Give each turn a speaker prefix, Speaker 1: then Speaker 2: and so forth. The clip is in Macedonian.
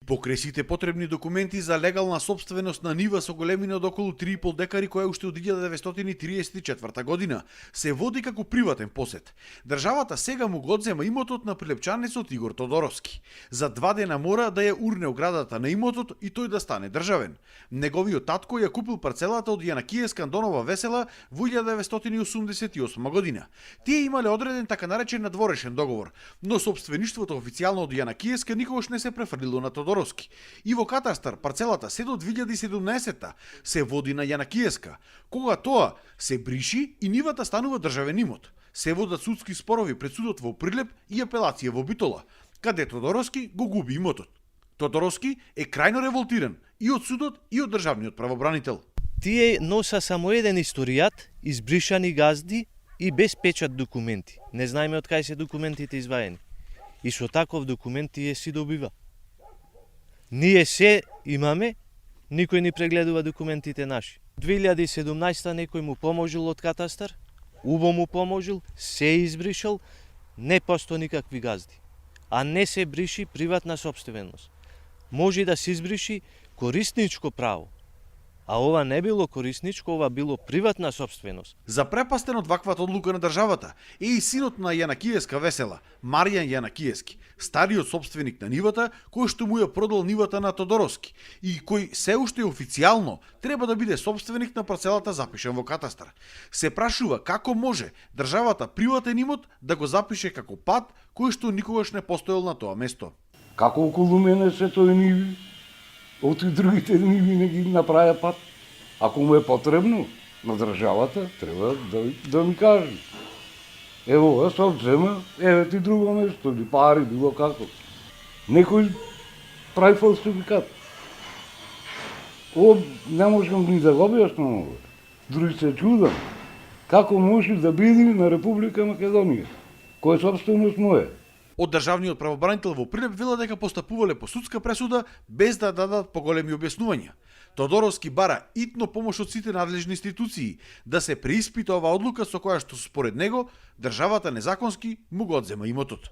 Speaker 1: Покрај сите потребни документи за легална сопственост на нива со големина од околу 3,5 декари која уште од 1934 година се води како приватен посет, државата сега му го одзема имотот на прилепчанецот Игор Тодоровски. За 2 дена мора да ја урне оградата на имотот и тој да стане државен. Неговиот татко ја купил парцелата од Јанакиевска Андонова Весела во 1988 година. Тие имале одреден така наречен надворешен договор, но сопствеништвото официјално од Јанакиевска никогаш не се префрлило на Тодоровски. И во катастар парцелата се до 2017 се води на Јанакиевска. Кога тоа се бриши и нивата станува државен имот. Се водат судски спорови пред судот во Прилеп и апелација во Битола, каде Тодоровски го губи имотот. Тодоровски е крајно револтиран и од судот и од државниот правобранител.
Speaker 2: Тие носа само еден историјат, избришани газди и без печат документи. Не знаеме од кај се документите изваени. И со таков документ тие си добива. Ние се имаме, никој ни прегледува документите наши. 2017 некој му поможил од катастар, убо му поможил, се избришал, не посто никакви газди. А не се бриши приватна сопственост. Може да се избриши корисничко право. А ова не било корисничко, ова било приватна сопственост.
Speaker 1: Запрепастен од ваквата одлука на државата е и синот на Јанакиевска Весела, Маријан Јанакиевски, стариот сопственик на нивата, кој што му ја продал нивата на Тодоровски и кој се уште официјално треба да биде сопственик на парцелата запишен во катастар. Се прашува како може државата приватен имот да го запише како пат кој што никогаш не постоел на тоа место.
Speaker 3: Како околу мене се тој ниви? Оти другите ниви не ги направија пат. Ако му е потребно на државата, треба да ми каже. Ево, се одзема, еве ти друго место, или пари, било како. Некој прави фалсификат. Ово не можам ни да го објаснам. Други се чудам. Како може да биде на Република Македонија, која собственост му е?
Speaker 1: Од државниот правобранител во Прилеп вела дека постапувале по судска пресуда без да дадат поголеми објаснувања. Тодоровски бара итно помош од сите надлежни институции да се преиспита оваа одлука со која што според него државата незаконски му го одзема имотот.